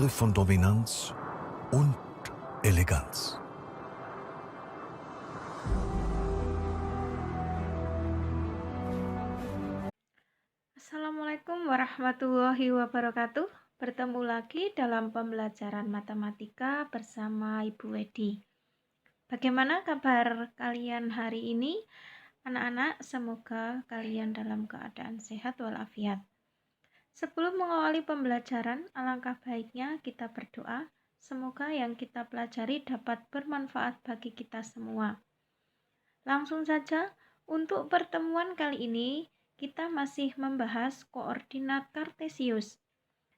Begriff von Dominanz und Eleganz. Assalamualaikum warahmatullahi wabarakatuh. Bertemu lagi dalam pembelajaran matematika bersama Ibu Wedi. Bagaimana kabar kalian hari ini? Anak-anak, semoga kalian dalam keadaan sehat walafiat. Sebelum mengawali pembelajaran, alangkah baiknya kita berdoa. Semoga yang kita pelajari dapat bermanfaat bagi kita semua. Langsung saja, untuk pertemuan kali ini, kita masih membahas koordinat kartesius.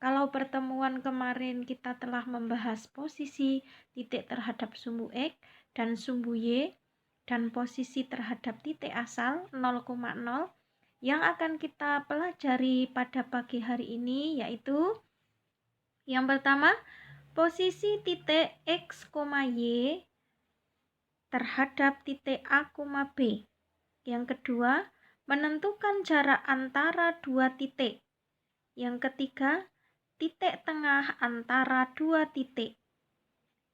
Kalau pertemuan kemarin kita telah membahas posisi titik terhadap sumbu X dan sumbu Y dan posisi terhadap titik asal 0,0, yang akan kita pelajari pada pagi hari ini yaitu yang pertama, posisi titik X, Y terhadap titik A, B. Yang kedua, menentukan jarak antara dua titik. Yang ketiga, titik tengah antara dua titik.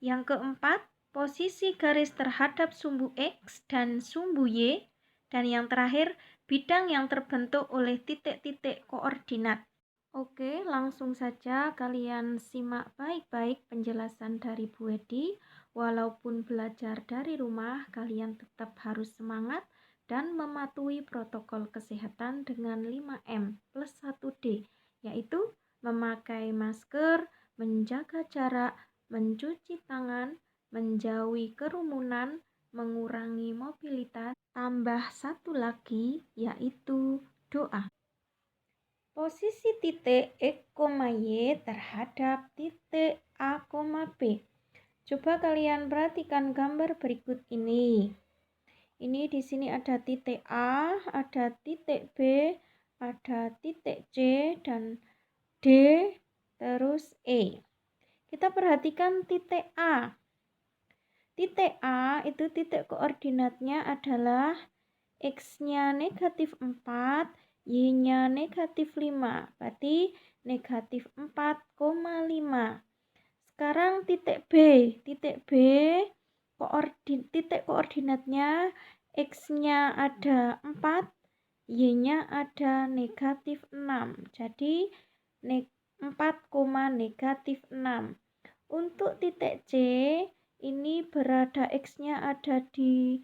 Yang keempat, posisi garis terhadap sumbu X dan sumbu Y. Dan yang terakhir, bidang yang terbentuk oleh titik-titik koordinat. Oke, langsung saja kalian simak baik-baik penjelasan dari Bu Edi. Walaupun belajar dari rumah, kalian tetap harus semangat dan mematuhi protokol kesehatan dengan 5M plus 1D, yaitu memakai masker, menjaga jarak, mencuci tangan, menjauhi kerumunan, mengurangi mobilitas, tambah satu lagi yaitu doa. Posisi titik X, Y terhadap titik A, B. Coba kalian perhatikan gambar berikut ini. Ini di sini ada titik A, ada titik B, ada titik C dan D, terus E. Kita perhatikan titik A. Titik A itu titik koordinatnya adalah X-nya negatif 4, Y-nya negatif 5. Berarti negatif 4,5. Sekarang titik B. Titik B, titik koordinatnya X-nya ada 4, Y-nya ada negatif 6. Jadi 4, negatif 6. Untuk titik C, ini berada X-nya ada di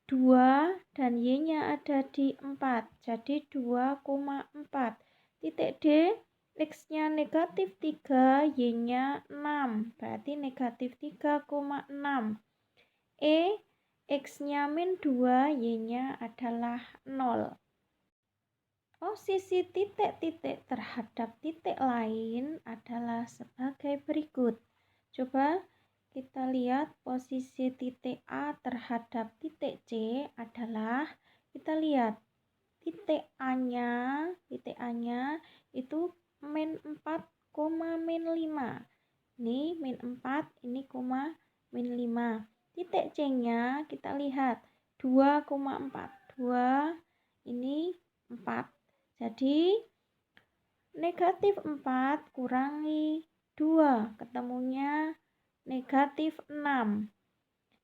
2 dan Y-nya ada di 4. Jadi 2,4. Titik D, X-nya negatif 3, Y-nya 6. Berarti negatif 3,6. E, X-nya min 2, Y-nya adalah 0. Posisi titik-titik terhadap titik lain adalah sebagai berikut. Coba kita lihat posisi titik A terhadap titik C adalah, kita lihat titik A-nya itu min 4, min 5. Ini min 4, ini min 5. Titik C-nya kita lihat 2,4. 2, ini 4. Jadi negatif 4 kurangi 2, ketemunya negatif 6.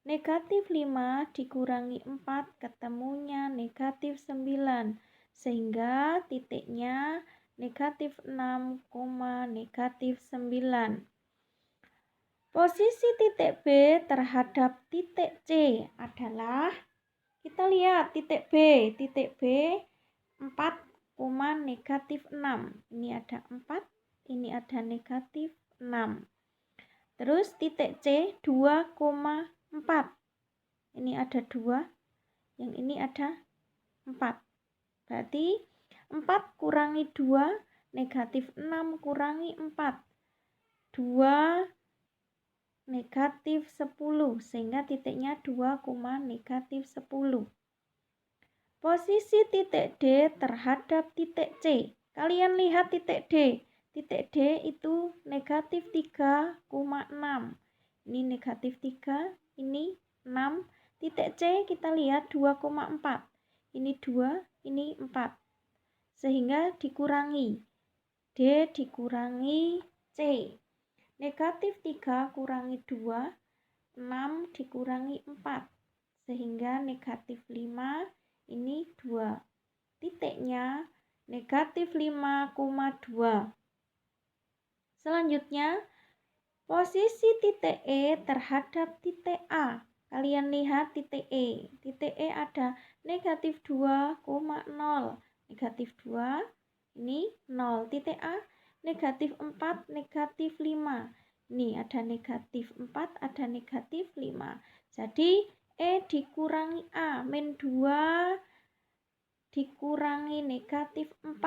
Negatif 5 dikurangi 4, ketemunya negatif 9. Sehingga titiknya negatif 6, negatif 9. Posisi titik B terhadap titik C adalah, kita lihat titik B. Titik B 4, negatif 6. Ini ada 4, ini ada negatif 6. Terus titik C 2,4. Ini ada 2, yang ini ada 4. Berarti 4 kurangi 2, negatif 6 kurangi 4. 2, negatif 10. Sehingga titiknya 2, negatif 10. Posisi titik D terhadap titik C. Kalian lihat titik D. Titik D itu negatif 3,6. Ini negatif 3, ini 6. Titik C kita lihat 2,4. Ini 2, ini 4. Sehingga dikurangi. D dikurangi C C. Negatif 3 kurangi 2, 6 dikurangi 4. Sehingga negatif 5 ini 2. Titiknya negatif 5,2. Selanjutnya, posisi titik E terhadap titik A. Kalian lihat titik E. Titik E ada negatif 2,0. Negatif 2 ini 0. Titik A negatif 4, negatif 5. Ini ada negatif 4, ada negatif 5. Jadi E dikurangi A, min 2 dikurangi negatif 4.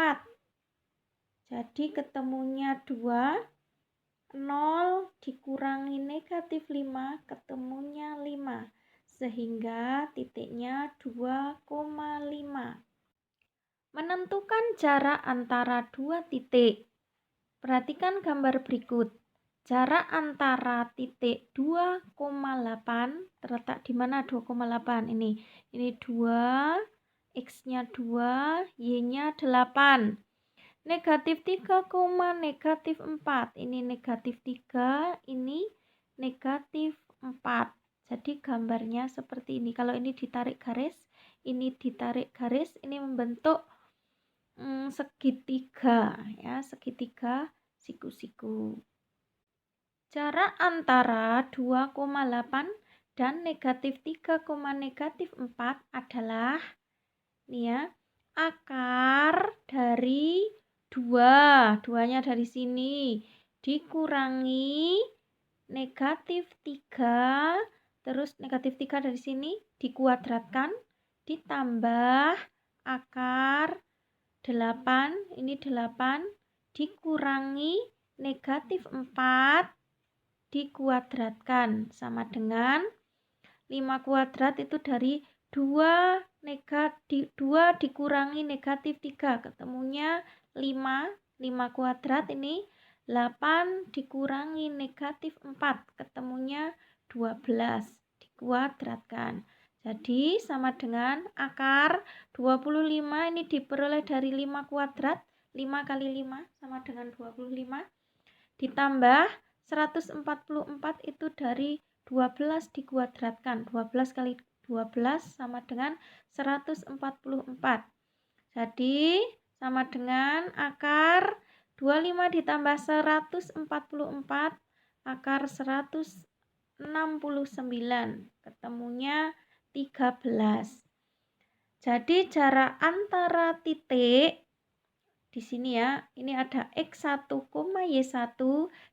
Jadi ketemunya 2. 0 dikurangi negatif 5, ketemunya 5. Sehingga titiknya 2,5. Menentukan jarak antara dua titik. Perhatikan gambar berikut. Jarak antara titik 2,8 terletak di mana 2,8 ini? Ini 2, X-nya 2, Y-nya 8. Negatif 3, negatif 4. Ini negatif 3, ini negatif 4. Jadi gambarnya seperti ini. Kalau ini ditarik garis, ini ditarik garis, ini membentuk segitiga, ya, segitiga siku-siku. Jarak antara 2,8 dan negatif 3, negatif 4 adalah nih ya, akar dari 2, 2-nya dari sini, dikurangi negatif 3, terus negatif 3 dari sini dikuadratkan, ditambah akar 8, ini 8, dikurangi negatif 4, dikuadratkan, sama dengan 5 kuadrat itu dari 2 dikurangi negatif 3, ketemunya 5. 5 kuadrat ini 8 dikurangi negatif 4, ketemunya 12, dikuadratkan. Jadi sama dengan akar 25 ini diperoleh dari 5 kuadrat. 5 kali 5 sama dengan 25. Ditambah 144 itu dari 12 dikuadratkan. 12 kali 12 sama dengan 144. Jadi sama dengan akar 25 ditambah 144, akar 169. Ketemunya 13. Jadi jarak antara titik di sini ya, ini ada X1, Y1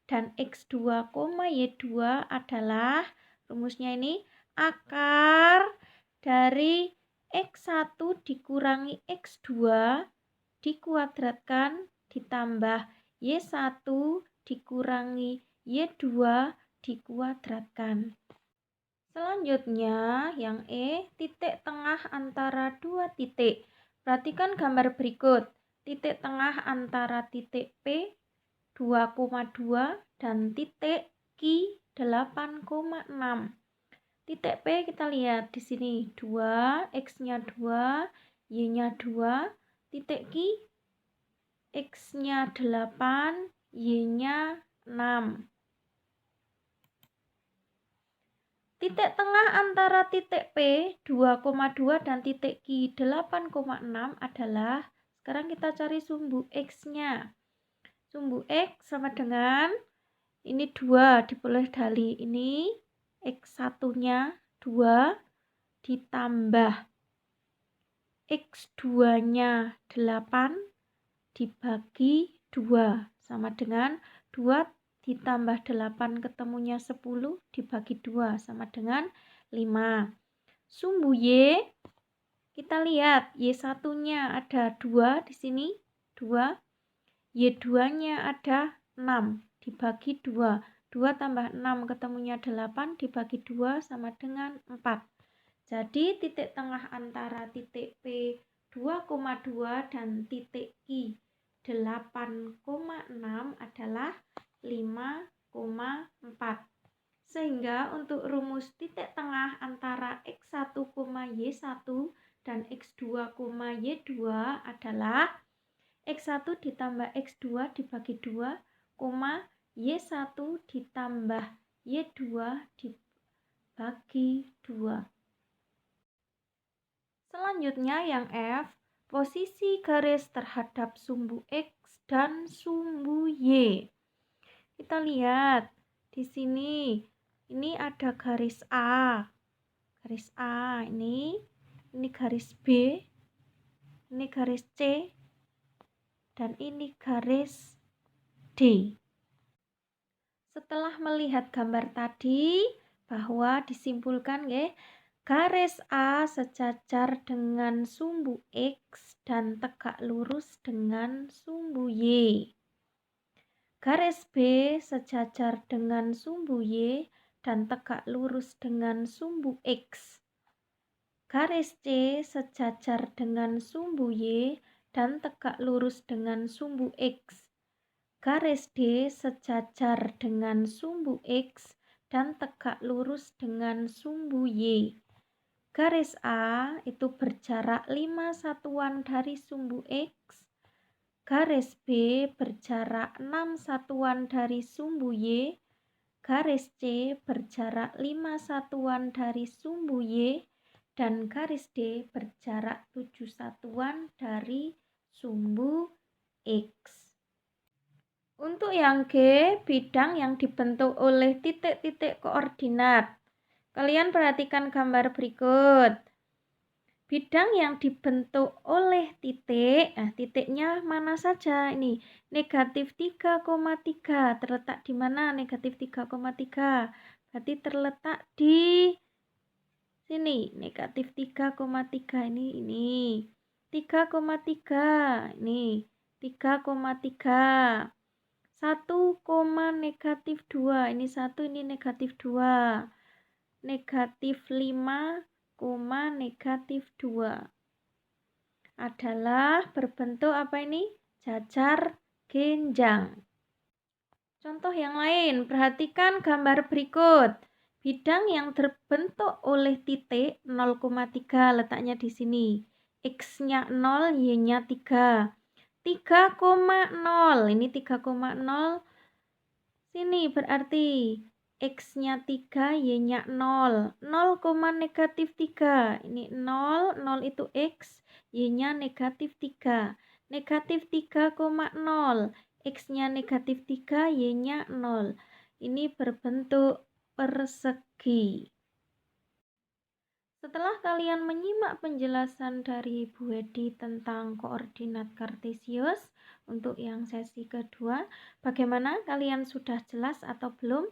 dan X2, Y2 adalah rumusnya ini akar dari X1 dikurangi X2 dikuadratkan ditambah Y1 dikurangi Y2 dikuadratkan. Selanjutnya yang E, titik tengah antara dua titik. Perhatikan gambar berikut. Titik tengah antara titik P 2,2 dan titik Q 8,6. Titik P kita lihat di sini 2, X-nya 2, Y-nya 2. Titik Q, X-nya 8, Y-nya 6. Titik tengah antara titik P 2,2 dan titik Q 8,6 adalah, sekarang kita cari sumbu X-nya. Sumbu X sama dengan, ini 2 diperoleh dari ini, X1-nya 2 ditambah X2-nya 8 dibagi 2 sama dengan 2 ditambah 8 ketemunya 10 dibagi 2 sama dengan 5. Sumbu Y, kita lihat Y1-nya ada 2 di sini, 2. Y2-nya ada 6 dibagi 2. 2 tambah 6 ketemunya 8 dibagi 2 sama dengan 4. Jadi titik tengah antara titik P 2,2 dan titik Q 8,6 adalah 5,4. Sehingga untuk rumus titik tengah antara X1, Y1 dan X2, Y2 adalah X1 ditambah X2 dibagi 2, Y1 ditambah Y2 dibagi 2. Selanjutnya yang F, posisi garis terhadap sumbu X dan sumbu Y. Kita lihat di sini, ini ada garis A. Garis A ini garis B, ini garis C, dan ini garis D. Setelah melihat gambar tadi, bahwa disimpulkan garis A sejajar dengan sumbu X dan tegak lurus dengan sumbu Y. Garis B sejajar dengan sumbu Y dan tegak lurus dengan sumbu X. Garis C sejajar dengan sumbu Y dan tegak lurus dengan sumbu X. Garis D sejajar dengan sumbu X dan tegak lurus dengan sumbu Y. Garis A itu berjarak 5 satuan dari sumbu X. Garis B berjarak 6 satuan dari sumbu Y. Garis C berjarak 5 satuan dari sumbu Y. Dan garis D berjarak 7 satuan dari sumbu X. Untuk yang G, bidang yang dibentuk oleh titik-titik koordinat. Kalian perhatikan gambar berikut. Bidang yang dibentuk oleh titik, titiknya mana saja ini? Negatif 3,3. Terletak di mana negatif 3,3? Berarti terletak di sini. Negatif 3,3 ini. 3,3 ini. 3,3. 1, negatif 2. Ini 1, ini negatif 2. Negatif 5, negatif 2. Adalah berbentuk apa ini? Jajar genjang. Contoh yang lain, perhatikan gambar berikut. Bidang yang terbentuk oleh titik 0,3 letaknya di sini. X-nya 0, Y-nya 3. 3,0. Ini 3,0. Sini berarti X-nya 3, Y-nya 0. 0, negatif 3. Ini 0, 0 itu X, Y-nya negatif 3. Negatif 3,0. X-nya negatif 3, Y-nya 0. Ini berbentuk persegi. Setelah kalian menyimak penjelasan dari Bu Edi tentang koordinat kartesius untuk yang sesi kedua, bagaimana kalian sudah jelas atau belum?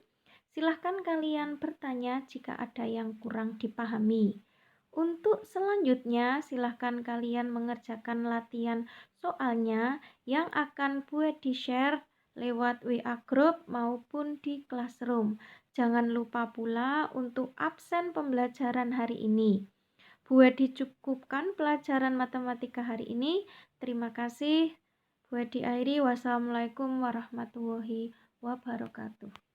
Silahkan kalian bertanya jika ada yang kurang dipahami. Untuk selanjutnya, silahkan kalian mengerjakan latihan soalnya yang akan Bu Edi share lewat WA group maupun di classroom. Jangan lupa pula untuk absen pembelajaran hari ini. Bu Edi cukupkan pelajaran matematika hari ini. Terima kasih. Bu Edi akhiri. Wassalamualaikum warahmatullahi wabarakatuh.